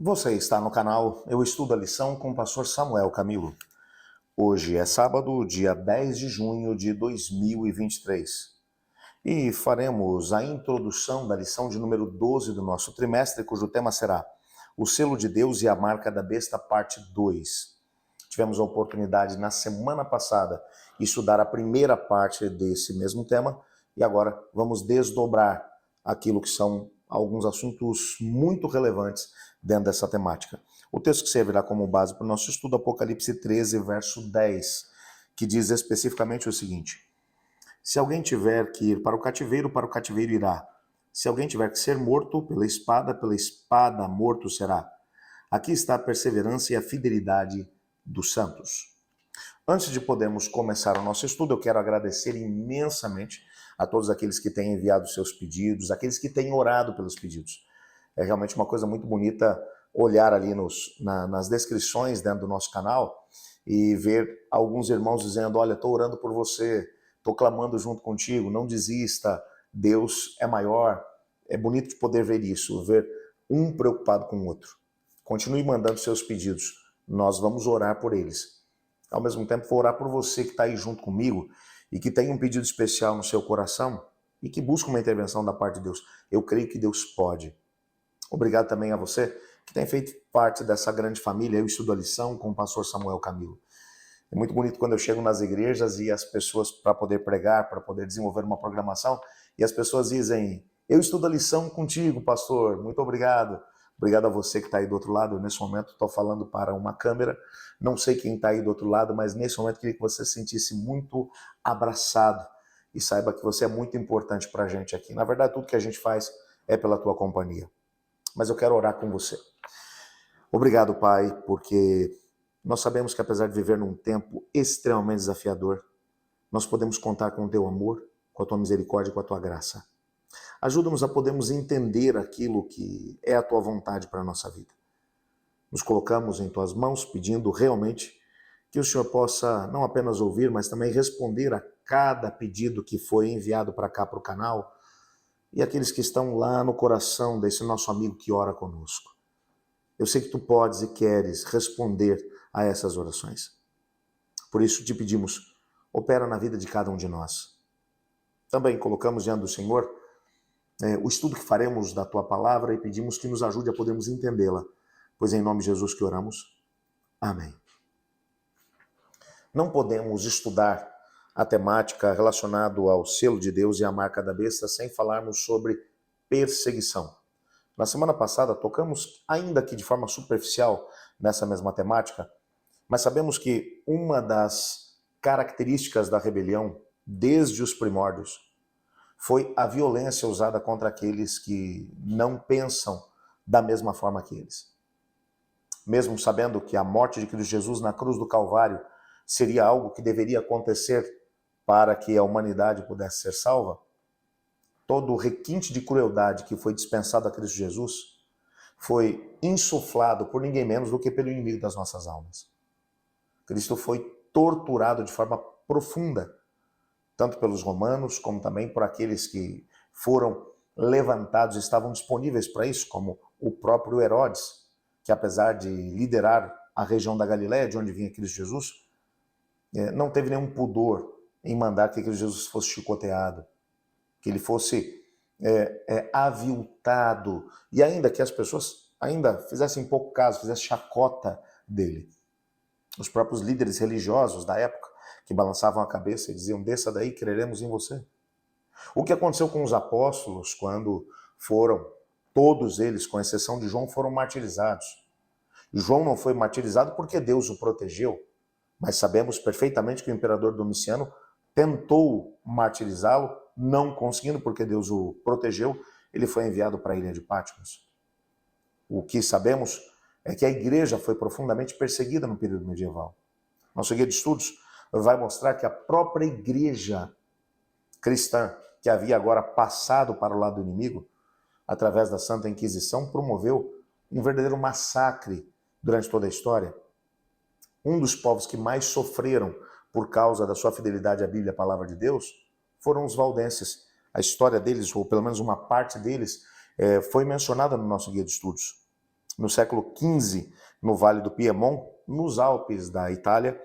Você está no canal Eu Estudo a Lição com o pastor Samuel Camilo. Hoje é sábado, dia 10 de junho de 2023. E faremos a introdução da lição de número 12 do nosso trimestre, cujo tema será O Selo de Deus e a Marca da Besta, parte 2. Tivemos a oportunidade na semana passada de estudar a primeira parte desse mesmo tema e agora vamos desdobrar aquilo que são alguns assuntos muito relevantes dentro dessa temática. O texto que servirá como base para o nosso estudo, Apocalipse 13, verso 10, que diz especificamente o seguinte: se alguém tiver que ir para o cativeiro irá. Se alguém tiver que ser morto pela espada morto será. Aqui está a perseverança e a fidelidade dos santos. Antes de podermos começar o nosso estudo, eu quero agradecer imensamente a todos aqueles que têm enviado seus pedidos, aqueles que têm orado pelos pedidos. É realmente uma coisa muito bonita olhar ali nas descrições dentro do nosso canal e ver alguns irmãos dizendo: olha, estou orando por você, estou clamando junto contigo, não desista, Deus é maior. É bonito de poder ver isso, ver um preocupado com o outro. Continue mandando seus pedidos, nós vamos orar por eles. Ao mesmo tempo, vou orar por você que está aí junto comigo e que tem um pedido especial no seu coração e que busca uma intervenção da parte de Deus. Eu creio que Deus pode. Obrigado também a você que tem feito parte dessa grande família. Eu estudo a lição com o pastor Samuel Camilo. É muito bonito quando eu chego nas igrejas e as pessoas, para poder pregar, para poder desenvolver uma programação, e as pessoas dizem: eu estudo a lição contigo, pastor, muito obrigado. Obrigado a você que está aí do outro lado. Nesse momento estou falando para uma câmera, não sei quem está aí do outro lado, mas nesse momento queria que você se sentisse muito abraçado e saiba que você é muito importante para a gente aqui. Na verdade, tudo que a gente faz é pela tua companhia. Mas eu quero orar com você. Obrigado, Pai, porque nós sabemos que apesar de viver num tempo extremamente desafiador, nós podemos contar com o teu amor, com a tua misericórdia e com a tua graça. Ajuda-nos a podermos entender aquilo que é a tua vontade para a nossa vida. Nos colocamos em tuas mãos, pedindo realmente que o Senhor possa não apenas ouvir, mas também responder a cada pedido que foi enviado para cá, para o canal, e aqueles que estão lá no coração desse nosso amigo que ora conosco. Eu sei que tu podes e queres responder a essas orações. Por isso te pedimos, opera na vida de cada um de nós. Também colocamos diante do Senhor o estudo que faremos da tua palavra e pedimos que nos ajude a podermos entendê-la, pois é em nome de Jesus que oramos. Amém. Não podemos estudar a temática relacionada ao selo de Deus e a marca da besta sem falarmos sobre perseguição. Na semana passada tocamos, ainda que de forma superficial, nessa mesma temática, mas sabemos que uma das características da rebelião, desde os primórdios, foi a violência usada contra aqueles que não pensam da mesma forma que eles. Mesmo sabendo que a morte de Cristo Jesus na cruz do Calvário seria algo que deveria acontecer para que a humanidade pudesse ser salva, todo o requinte de crueldade que foi dispensado a Cristo Jesus foi insuflado por ninguém menos do que pelo inimigo das nossas almas. Cristo foi torturado de forma profunda, tanto pelos romanos, como também por aqueles que foram levantados, estavam disponíveis para isso, como o próprio Herodes, que apesar de liderar a região da Galiléia, de onde vinha Cristo Jesus, não teve nenhum pudor em mandar que Cristo Jesus fosse chicoteado, que ele fosse aviltado, e ainda que as pessoas ainda fizessem pouco caso, fizessem chacota dele. Os próprios líderes religiosos da época, que balançavam a cabeça e diziam: desça daí, creremos em você. O que aconteceu com os apóstolos quando foram, todos eles, com exceção de João, foram martirizados. João não foi martirizado porque Deus o protegeu, mas sabemos perfeitamente que o imperador Domiciano tentou martirizá-lo, não conseguindo, porque Deus o protegeu, ele foi enviado para a ilha de Patmos. O que sabemos é que a igreja foi profundamente perseguida no período medieval. Nosso guia de estudos vai mostrar que a própria igreja cristã, que havia agora passado para o lado do inimigo, através da Santa Inquisição, promoveu um verdadeiro massacre durante toda a história. Um dos povos que mais sofreram por causa da sua fidelidade à Bíblia, a palavra de Deus, foram os valdenses. A história deles, ou pelo menos uma parte deles, foi mencionada no nosso guia de estudos. no século XV, no Vale do Piemont, nos Alpes da Itália,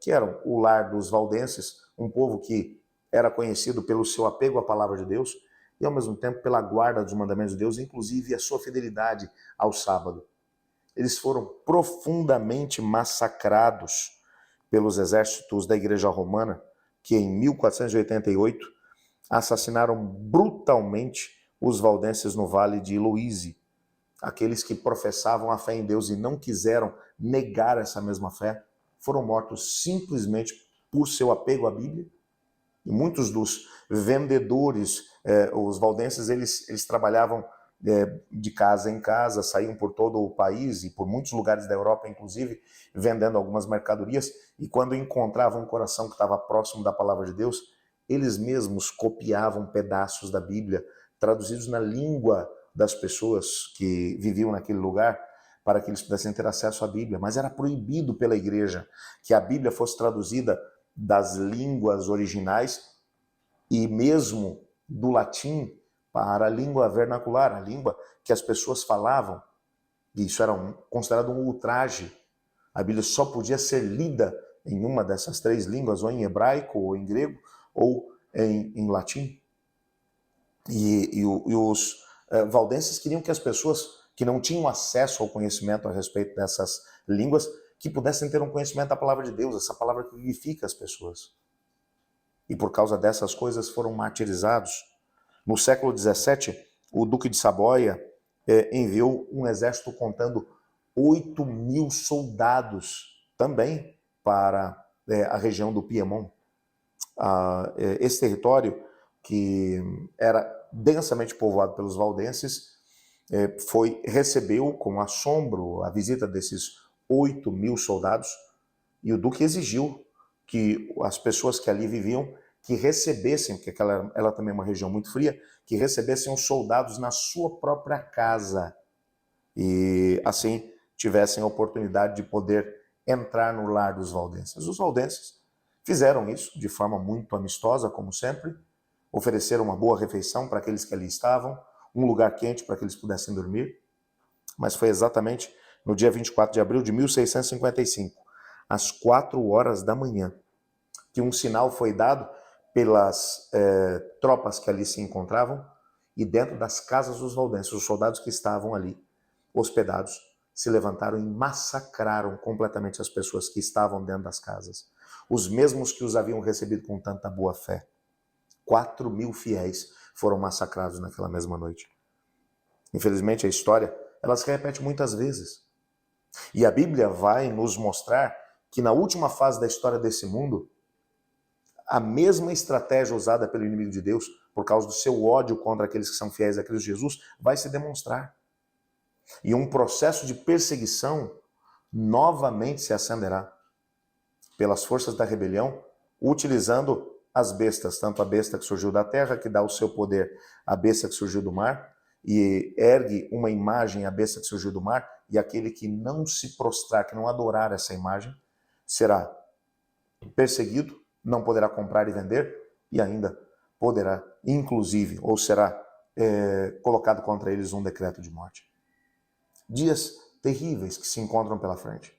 que eram o lar dos valdenses, um povo que era conhecido pelo seu apego à palavra de Deus e, ao mesmo tempo, pela guarda dos mandamentos de Deus, inclusive a sua fidelidade ao sábado. Eles foram profundamente massacrados pelos exércitos da Igreja Romana, que em 1488 assassinaram brutalmente os valdenses no Vale de Louise. Aqueles que professavam a fé em Deus e não quiseram negar essa mesma fé, foram mortos simplesmente por seu apego à Bíblia. E muitos dos vendedores, os valdenses, eles trabalhavam de casa em casa, saíam por todo o país e por muitos lugares da Europa, inclusive, vendendo algumas mercadorias. E quando encontravam um coração que estava próximo da palavra de Deus, eles mesmos copiavam pedaços da Bíblia, traduzidos na língua das pessoas que viviam naquele lugar, para que eles pudessem ter acesso à Bíblia. Mas era proibido pela igreja que a Bíblia fosse traduzida das línguas originais e mesmo do latim para a língua vernacular, a língua que as pessoas falavam. E isso era considerado um ultraje. A Bíblia só podia ser lida em uma dessas três línguas, ou em hebraico, ou em grego, ou em latim. E os valdenses queriam que as pessoas que não tinham acesso ao conhecimento a respeito dessas línguas, que pudessem ter um conhecimento da palavra de Deus, essa palavra que vivifica as pessoas. E por causa dessas coisas foram martirizados. No século XVII, o Duque de Saboia enviou um exército contando 8.000 soldados também para a região do Piemont. Esse território, que era densamente povoado pelos valdenses, recebeu com assombro a visita desses 8.000 soldados, e o duque exigiu que as pessoas que ali viviam que recebessem, porque ela também é uma região muito fria, que recebessem os soldados na sua própria casa e assim tivessem a oportunidade de poder entrar no lar dos valdenses. Os valdenses fizeram isso de forma muito amistosa, como sempre, ofereceram uma boa refeição para aqueles que ali estavam, um lugar quente para que eles pudessem dormir, mas foi exatamente no dia 24 de abril de 1655, às 4 horas da manhã, que um sinal foi dado pelas tropas que ali se encontravam, e dentro das casas dos valdenses, os soldados que estavam ali hospedados se levantaram e massacraram completamente as pessoas que estavam dentro das casas, os mesmos que os haviam recebido com tanta boa fé. 4.000 fiéis foram massacrados naquela mesma noite. Infelizmente, a história, ela se repete muitas vezes. E a Bíblia vai nos mostrar que na última fase da história desse mundo, a mesma estratégia usada pelo inimigo de Deus, por causa do seu ódio contra aqueles que são fiéis a Cristo Jesus, vai se demonstrar. E um processo de perseguição novamente se acenderá pelas forças da rebelião, utilizando as bestas, tanto a besta que surgiu da terra, que dá o seu poder à besta que surgiu do mar, e ergue uma imagem à besta que surgiu do mar, e aquele que não se prostrar, que não adorar essa imagem, será perseguido, não poderá comprar e vender, e ainda poderá, inclusive, ou será colocado contra eles um decreto de morte. Dias terríveis que se encontram pela frente.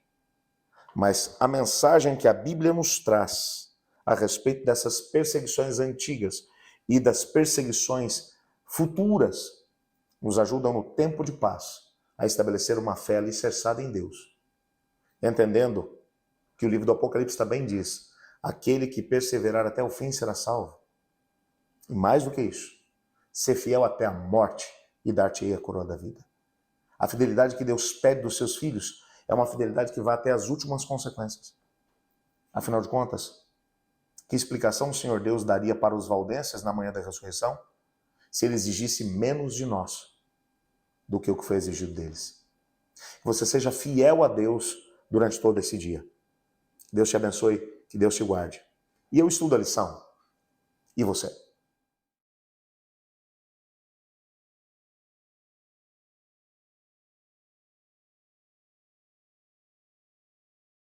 Mas a mensagem que a Bíblia nos traz a respeito dessas perseguições antigas e das perseguições futuras nos ajudam no tempo de paz a estabelecer uma fé alicerçada em Deus, entendendo que o livro do Apocalipse também diz: aquele que perseverar até o fim será salvo. E mais do que isso, ser fiel até a morte e dar-te-ei a coroa da vida. A fidelidade que Deus pede dos seus filhos é uma fidelidade que vai até as últimas consequências. Afinal de contas, que explicação o Senhor Deus daria para os valdenses na manhã da ressurreição se ele exigisse menos de nós do que o que foi exigido deles? Que você seja fiel a Deus durante todo esse dia. Deus te abençoe, que Deus te guarde. E eu estudo a lição. E você?